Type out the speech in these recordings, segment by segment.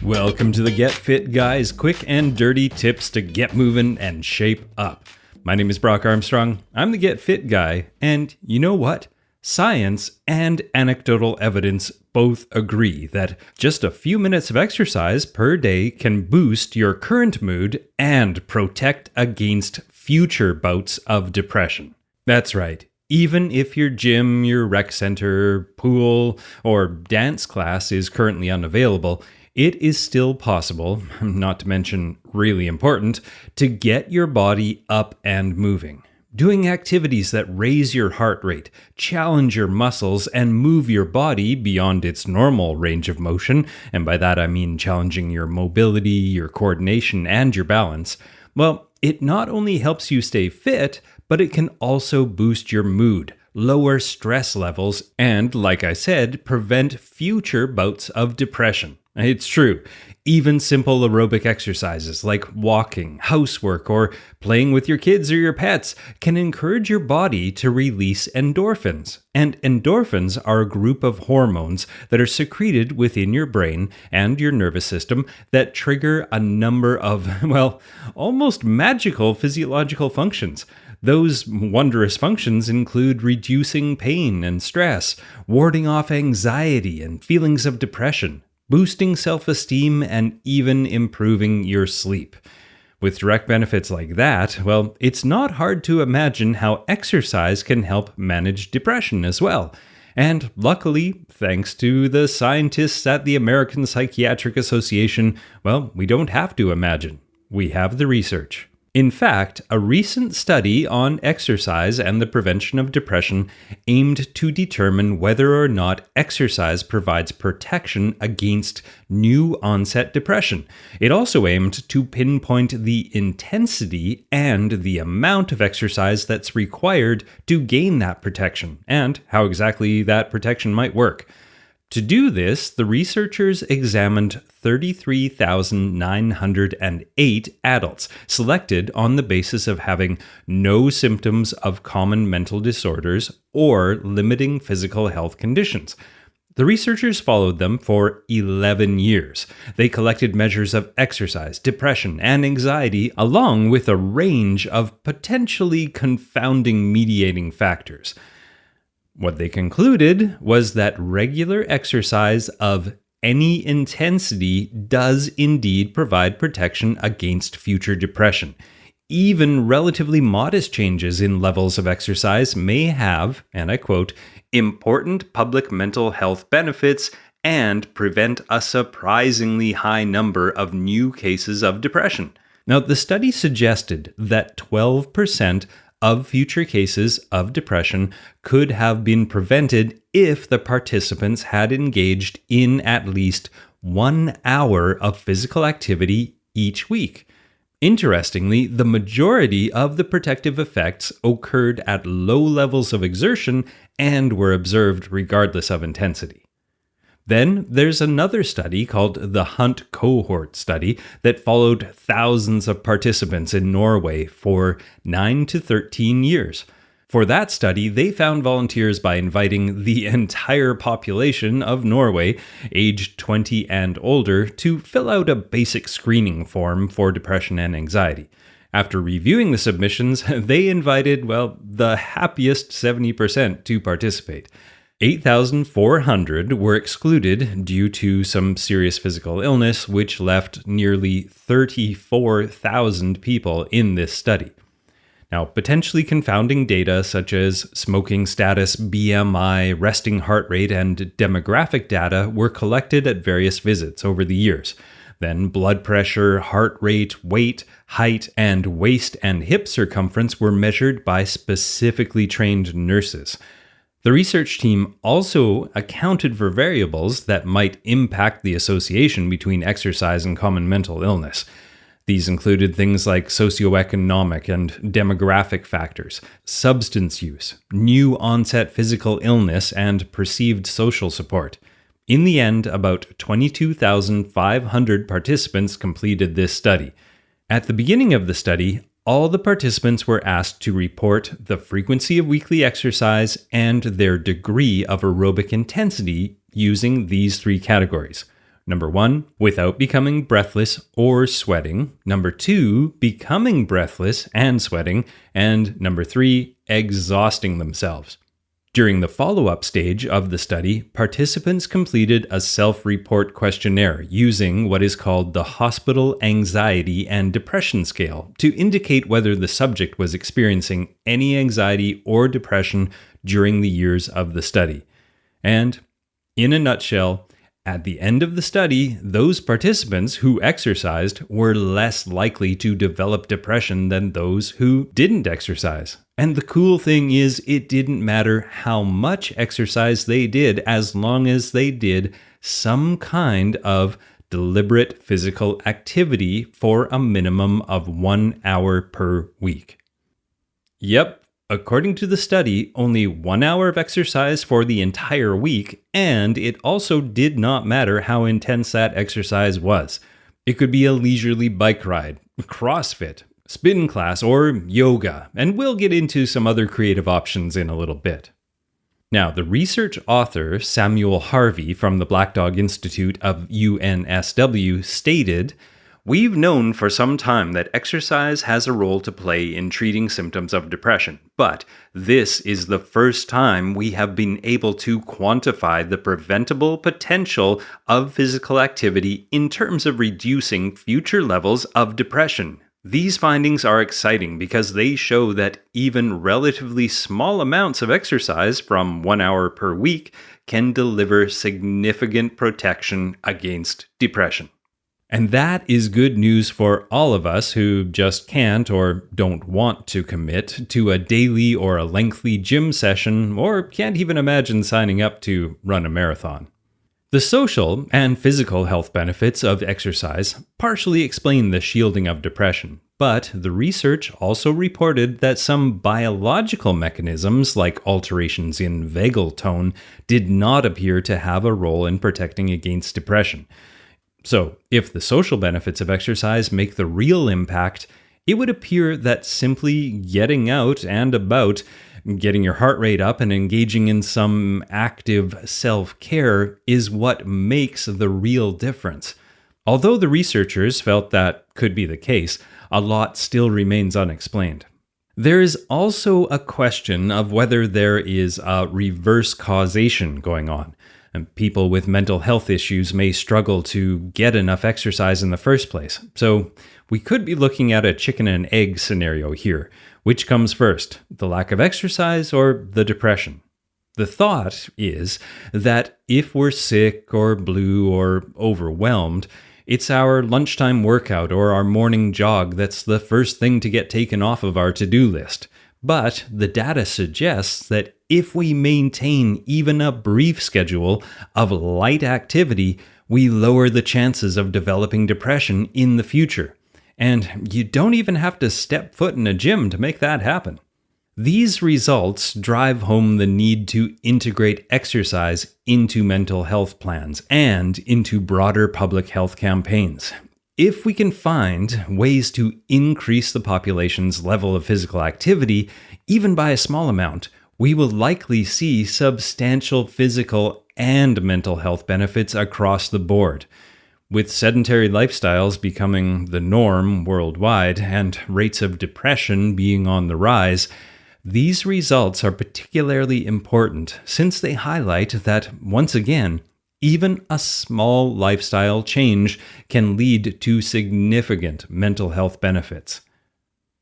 Welcome to the Get Fit Guys, quick and dirty tips to get moving and shape up. My name is Brock Armstrong, I'm the Get Fit Guy, and you know what? Science and anecdotal evidence both agree that just a few minutes of exercise per day can boost your current mood and protect against future bouts of depression. That's right. Even if your gym, your rec center, pool, or dance class is currently unavailable, it is still possible, not to mention really important, to get your body up and moving. Doing activities that raise your heart rate, challenge your muscles, and move your body beyond its normal range of motion, and by that I mean challenging your mobility, your coordination, and your balance, well, it not only helps you stay fit, but it can also boost your mood, lower stress levels, and, like I said, prevent future bouts of depression. It's true. Even simple aerobic exercises like walking, housework, or playing with your kids or your pets can encourage your body to release endorphins. And endorphins are a group of hormones that are secreted within your brain and your nervous system that trigger a number of, well, almost magical physiological functions. Those wondrous functions include reducing pain and stress, warding off anxiety and feelings of depression, boosting self-esteem, and even improving your sleep. With direct benefits like that, well, it's not hard to imagine how exercise can help manage depression as well. And luckily, thanks to the scientists at the American Psychiatric Association, well, we don't have to imagine. We have the research. In fact, a recent study on exercise and the prevention of depression aimed to determine whether or not exercise provides protection against new onset depression. It also aimed to pinpoint the intensity and the amount of exercise that's required to gain that protection, and how exactly that protection might work. To do this, the researchers examined 33,908 adults, selected on the basis of having no symptoms of common mental disorders or limiting physical health conditions. The researchers followed them for 11 years. They collected measures of exercise, depression, and anxiety, along with a range of potentially confounding mediating factors. What they concluded was that regular exercise of any intensity does indeed provide protection against future depression. Even relatively modest changes in levels of exercise may have, and I quote, important public mental health benefits and prevent a surprisingly high number of new cases of depression. Now, the study suggested that 12% of future cases of depression could have been prevented if the participants had engaged in at least 1 hour of physical activity each week. Interestingly, the majority of the protective effects occurred at low levels of exertion and were observed regardless of intensity. Then there's another study called the Hunt Cohort Study that followed thousands of participants in Norway for 9 to 13 years. For that study, they found volunteers by inviting the entire population of Norway, aged 20 and older, to fill out a basic screening form for depression and anxiety. After reviewing the submissions, they invited, well, the happiest 70% to participate. 8,400 were excluded due to some serious physical illness, which left nearly 34,000 people in this study. Now, potentially confounding data such as smoking status, BMI, resting heart rate, and demographic data were collected at various visits over the years. Then blood pressure, heart rate, weight, height, and waist and hip circumference were measured by specifically trained nurses. The research team also accounted for variables that might impact the association between exercise and common mental illness. These included things like socioeconomic and demographic factors, substance use, new onset physical illness, and perceived social support. In the end, about 22,500 participants completed this study. At the beginning of the study, all the participants were asked to report the frequency of weekly exercise and their degree of aerobic intensity using these three categories: Number 1, without becoming breathless or sweating. Number 2, becoming breathless and sweating. And number 3, exhausting themselves. During the follow-up stage of the study, participants completed a self-report questionnaire using what is called the Hospital Anxiety and Depression Scale to indicate whether the subject was experiencing any anxiety or depression during the years of the study. And, in a nutshell, at the end of the study, those participants who exercised were less likely to develop depression than those who didn't exercise. And the cool thing is, it didn't matter how much exercise they did as long as they did some kind of deliberate physical activity for a minimum of 1 hour per week. Yep. According to the study, only 1 hour of exercise for the entire week, and it also did not matter how intense that exercise was. It could be a leisurely bike ride, CrossFit, spin class, or yoga, and we'll get into some other creative options in a little bit. Now, the research author, Samuel Harvey from the Black Dog Institute of UNSW, stated, "We've known for some time that exercise has a role to play in treating symptoms of depression, but this is the first time we have been able to quantify the preventable potential of physical activity in terms of reducing future levels of depression. These findings are exciting because they show that even relatively small amounts of exercise from 1 hour per week can deliver significant protection against depression." And that is good news for all of us who just can't or don't want to commit to a daily or a lengthy gym session or can't even imagine signing up to run a marathon. The social and physical health benefits of exercise partially explain the shielding of depression, but the research also reported that some biological mechanisms like alterations in vagal tone did not appear to have a role in protecting against depression. So, if the social benefits of exercise make the real impact, it would appear that simply getting out and about, getting your heart rate up and engaging in some active self-care is what makes the real difference. Although the researchers felt that could be the case, a lot still remains unexplained. There is also a question of whether there is a reverse causation going on. And people with mental health issues may struggle to get enough exercise in the first place. So we could be looking at a chicken and egg scenario here. Which comes first, the lack of exercise or the depression? The thought is that if we're sick or blue or overwhelmed, it's our lunchtime workout or our morning jog that's the first thing to get taken off of our to-do list. But the data suggests that if we maintain even a brief schedule of light activity, we lower the chances of developing depression in the future. And you don't even have to step foot in a gym to make that happen. These results drive home the need to integrate exercise into mental health plans and into broader public health campaigns. If we can find ways to increase the population's level of physical activity, even by a small amount, we will likely see substantial physical and mental health benefits across the board. With sedentary lifestyles becoming the norm worldwide and rates of depression being on the rise, these results are particularly important since they highlight that, once again, even a small lifestyle change can lead to significant mental health benefits.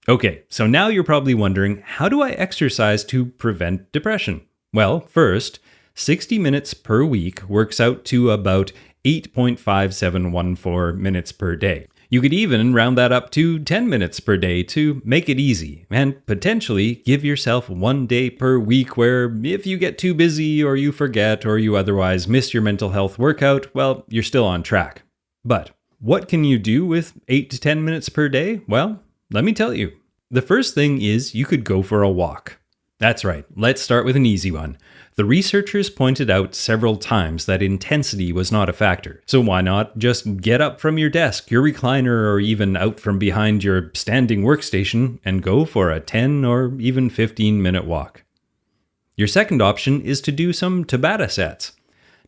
Okay, so now you're probably wondering, how do I exercise to prevent depression? Well, first, 60 minutes per week works out to about 8.5714 minutes per day. You could even round that up to 10 minutes per day to make it easy, and potentially give yourself 1 day per week where if you get too busy or you forget or you otherwise miss your mental health workout, well, you're still on track. But what can you do with 8 to 10 minutes per day? Well, let me tell you. The first thing is you could go for a walk. That's right, let's start with an easy one. The researchers pointed out several times that intensity was not a factor, so why not just get up from your desk, your recliner, or even out from behind your standing workstation and go for a 10 or even 15-minute walk. Your second option is to do some Tabata sets.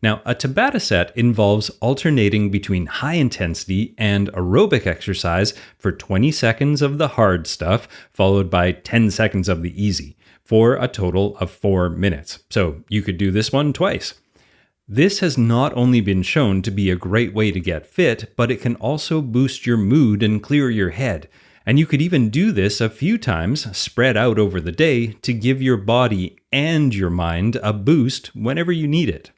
Now, a Tabata set involves alternating between high intensity and aerobic exercise for 20 seconds of the hard stuff, followed by 10 seconds of the easy, for a total of 4 minutes. So you could do this one twice. This has not only been shown to be a great way to get fit, but it can also boost your mood and clear your head. And you could even do this a few times, spread out over the day, to give your body and your mind a boost whenever you need it.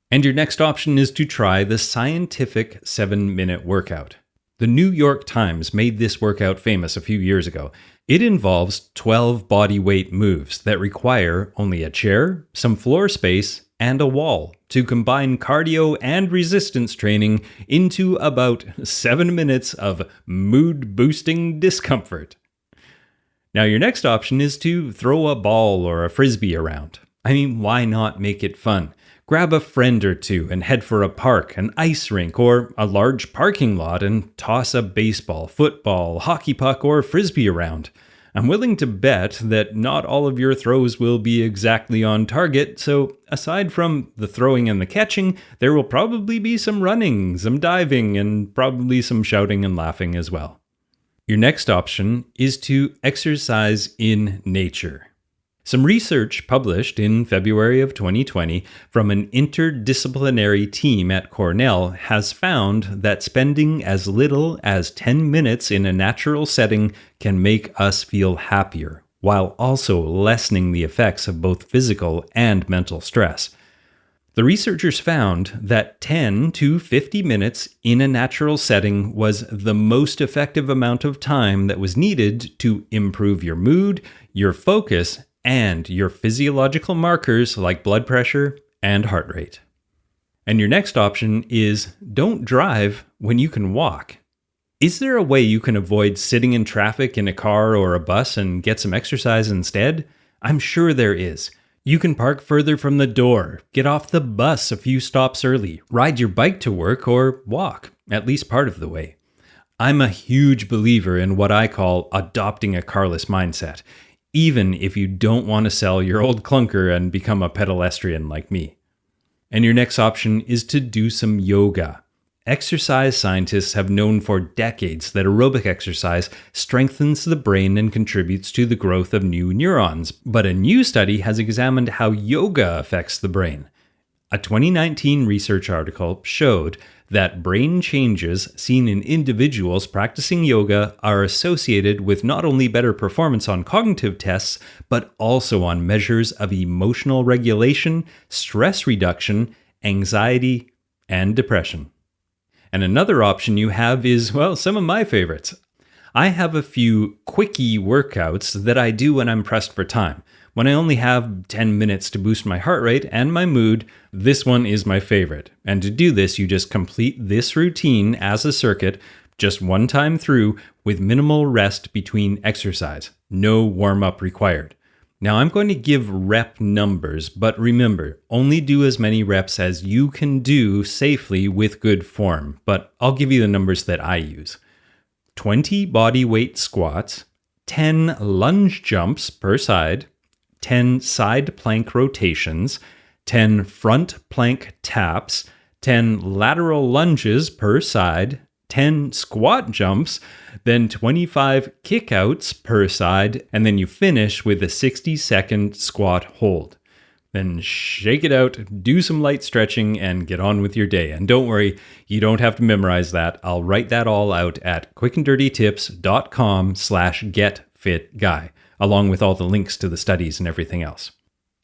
And your next option is to try the scientific 7-minute workout. The New York Times made this workout famous a few years ago. It involves 12 body weight moves that require only a chair, some floor space, and a wall to combine cardio and resistance training into about 7 minutes of mood-boosting discomfort. Now, your next option is to throw a ball or a frisbee around. I mean, why not make it fun? Grab a friend or two and head for a park, an ice rink, or a large parking lot and toss a baseball, football, hockey puck, or frisbee around. I'm willing to bet that not all of your throws will be exactly on target, so aside from the throwing and the catching, there will probably be some running, some diving, and probably some shouting and laughing as well. Your next option is to exercise in nature. Some research published in February of 2020 from an interdisciplinary team at Cornell has found that spending as little as 10 minutes in a natural setting can make us feel happier, while also lessening the effects of both physical and mental stress. The researchers found that 10 to 50 minutes in a natural setting was the most effective amount of time that was needed to improve your mood, your focus, and your physiological markers like blood pressure and heart rate. And your next option is don't drive when you can walk. Is there a way you can avoid sitting in traffic in a car or a bus and get some exercise instead? I'm sure there is. You can park further from the door, get off the bus a few stops early, ride your bike to work, or walk, at least part of the way. I'm a huge believer in what I call adopting a carless mindset, even if you don't want to sell your old clunker and become a pedestrian like me. And your next option is to do some yoga. Exercise scientists have known for decades that aerobic exercise strengthens the brain and contributes to the growth of new neurons, but a new study has examined how yoga affects the brain. A 2019 research article showed that brain changes seen in individuals practicing yoga are associated with not only better performance on cognitive tests, but also on measures of emotional regulation, stress reduction, anxiety, and depression. And another option you have is, well, some of my favorites. I have a few quickie workouts that I do when I'm pressed for time. When I only have 10 minutes to boost my heart rate and my mood, this one is my favorite. And to do this, you just complete this routine as a circuit, just one time through, with minimal rest between exercise. No warm-up required. Now I'm going to give rep numbers, but remember, only do as many reps as you can do safely with good form. But I'll give you the numbers that I use. 20 body weight squats, 10 lunge jumps per side, 10 side plank rotations, 10 front plank taps, 10 lateral lunges per side, 10 squat jumps, then 25 kickouts per side, and then you finish with a 60-second squat hold. Then shake it out, do some light stretching, and get on with your day. And don't worry, you don't have to memorize that. I'll write that all out at quickanddirtytips.com/getfitguy, along with all the links to the studies and everything else.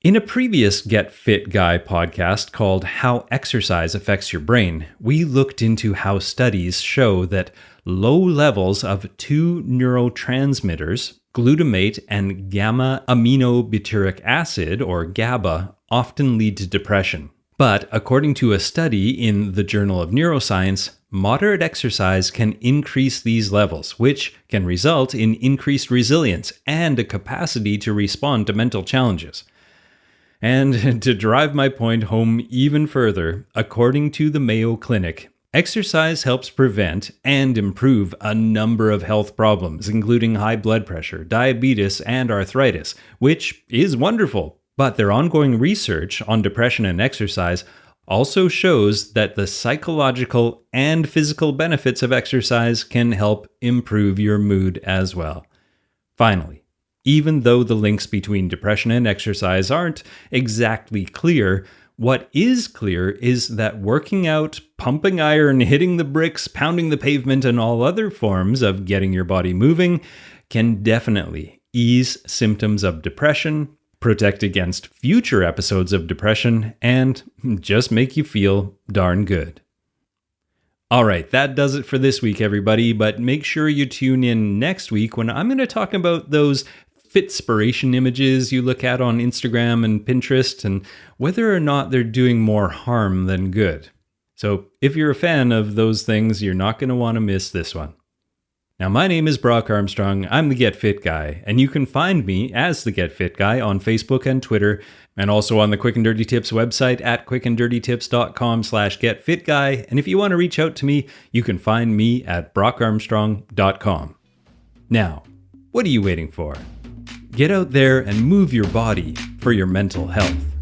In a previous Get Fit Guy podcast called How Exercise Affects Your Brain, we looked into how studies show that low levels of two neurotransmitters, glutamate and gamma-aminobutyric acid, or GABA, often lead to depression. But according to a study in the Journal of Neuroscience, moderate exercise can increase these levels, which can result in increased resilience and a capacity to respond to mental challenges. And to drive my point home even further, according to the Mayo Clinic, exercise helps prevent and improve a number of health problems, including high blood pressure, diabetes, and arthritis, which is wonderful. But their ongoing research on depression and exercise also shows that the psychological and physical benefits of exercise can help improve your mood as well. Finally, even though the links between depression and exercise aren't exactly clear, what is clear is that working out, pumping iron, hitting the bricks, pounding the pavement, and all other forms of getting your body moving can definitely ease symptoms of depression, protect against future episodes of depression, and just make you feel darn good. All right, that does it for this week, everybody, but make sure you tune in next week when I'm going to talk about those fitspiration images you look at on Instagram and Pinterest and whether or not they're doing more harm than good. So if you're a fan of those things, you're not going to want to miss this one. Now, my name is Brock Armstrong. I'm the Get Fit Guy, and you can find me as the Get Fit Guy on Facebook and Twitter, and also on the Quick and Dirty Tips website at quickanddirtytips.com/getfitguy. And if you want to reach out to me, you can find me at brockarmstrong.com. Now, what are you waiting for? Get out there and move your body for your mental health.